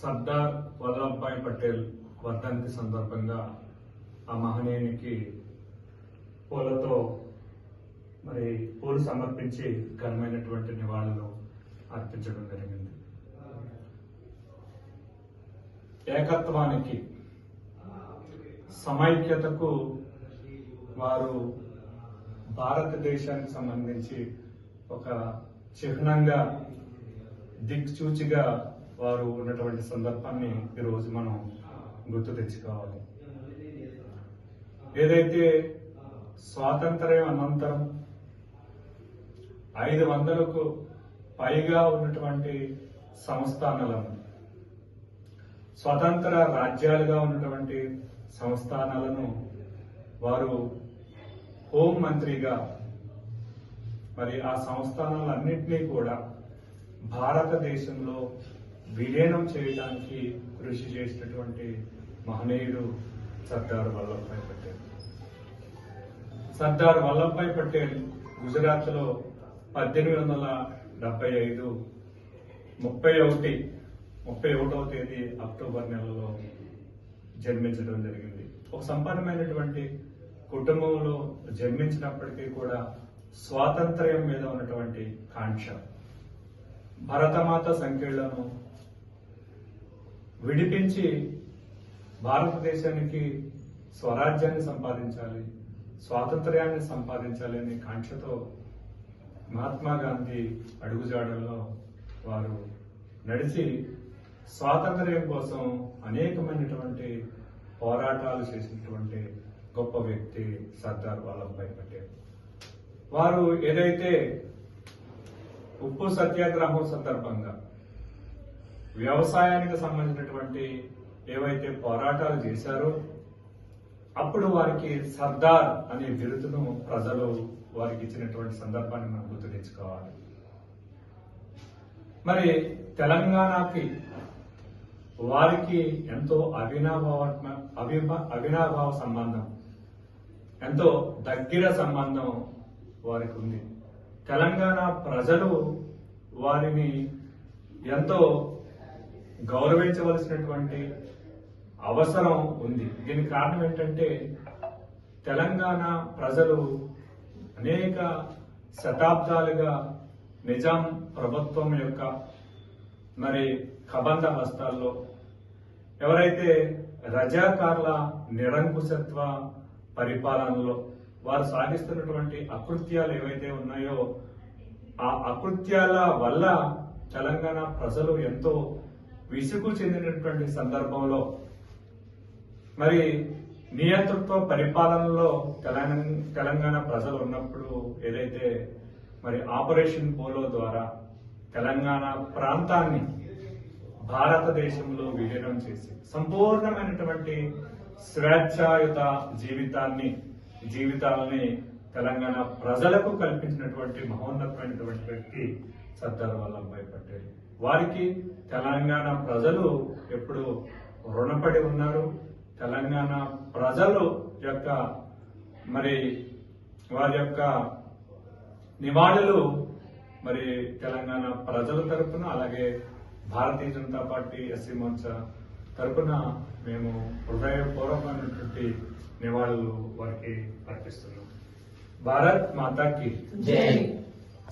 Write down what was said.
సర్దార్ వల్లభాయ్ పటేల్ వర్ధంతి సందర్భంగా ఆ మహనీయునికి పూలతో పూలు సమర్పించి ఘనమైనటువంటి నివాళులు అర్పించడం జరిగింది. ఏకత్వానికి, సమైక్యతకు వారు భారతదేశానికి సంబంధించి ఒక చిహ్నంగా, దిక్సూచిగా వారు ఉన్నటువంటి సందర్భాన్ని ఈరోజు మనం గుర్తు తెచ్చుకోవాలి. ఏదైతే స్వాతంత్ర్యం అనంతరం 500కు పైగా ఉన్నటువంటి సంస్థానాలను, స్వతంత్ర రాజ్యాలుగా ఉన్నటువంటి సంస్థానాలను వారు హోం మంత్రిగా ఆ సంస్థానాలన్నింటినీ కూడా భారతదేశంలో విలీనం చేయడానికి కృషి చేసినటువంటి మహనీయుడు సర్దార్ వల్లభాయ్ పటేల్. సర్దార్ వల్లభాయ్ పటేల్ గుజరాత్ లో 1875 31వ తేదీ అక్టోబర్ నెలలో జన్మించడం జరిగింది. ఒక సంపన్నమైనటువంటి కుటుంబంలో జన్మించినప్పటికీ కూడా స్వాతంత్ర్యం మీద ఉన్నటువంటి కాంక్ష, భరతమాత సంఖ్యలను విడిపించి భారతదేశానికి స్వరాజ్యాన్ని సంపాదించాలి, స్వాతంత్ర్యాన్ని సంపాదించాలి అనే కాంక్షతో మహాత్మా గాంధీ అడుగుజాడల్లో వారు నడిచి స్వాతంత్ర్యం కోసం అనేకమైనటువంటి పోరాటాలు చేసినటువంటి గొప్ప వ్యక్తి సర్దార్ వల్లభాయ్ పటేల్. వారు ఏదైతే ఉప్పు సత్యాగ్రహం సందర్భంగా వ్యవసాయానికి సంబంధించినటువంటి ఏవైతే పోరాటాలు చేశారో అప్పుడు వారికి సర్దార్ అనే బిరుదును ప్రజలు వారికి ఇచ్చినటువంటి సందర్భాన్ని మనం గుర్తు తెచ్చుకోవాలి. తెలంగాణకి వారికి ఎంతో అవినాభావ సంబంధం, ఎంతో దగ్గర సంబంధం వారికి ఉంది. తెలంగాణ ప్రజలు వారిని ఎంతో గౌరవించవలసినటువంటి అవసరం ఉంది. దీనికి కారణం ఏంటంటే తెలంగాణ ప్రజలు అనేక శతాబ్దాలుగా నిజాం ప్రభుత్వం యొక్క కబంధ హస్తాల్లో, ఎవరైతే రజాకార్ల నిరంకుశత్వ పరిపాలనలో వారు సాగిస్తున్నటువంటి అకృత్యాలు ఏవైతే ఉన్నాయో ఆ అకృత్యాల వల్ల తెలంగాణ ప్రజలు ఎంతో విసుగు చెందినటువంటి సందర్భంలో నియంతృత్వ పరిపాలనలో తెలంగాణ ప్రజలు ఉన్నప్పుడు ఏదైతే ఆపరేషన్ పోలో ద్వారా తెలంగాణ ప్రాంతాన్ని భారతదేశంలో విలీనం చేసి సంపూర్ణమైనటువంటి స్వేచ్ఛాయుత జీవితాలని తెలంగాణ ప్రజలకు కల్పించినటువంటి మహోన్నతమైనటువంటి వ్యక్తి సర్దార్ వల్లభాయ్ పటేల్. వారికి తెలంగాణ ప్రజలు ఎప్పుడు రుణపడి ఉన్నారు. తెలంగాణ ప్రజలు యొక్క వారి యొక్క నివాళులు తెలంగాణ ప్రజల తరపున, అలాగే భారతీయ జనతా పార్టీ ఎస్సీ మోర్చా తరపున మేము హృదయపూర్వకమైనటువంటి నివాళులు వారికి అర్పిస్తున్నాం. భారత్ మాతాకి జై.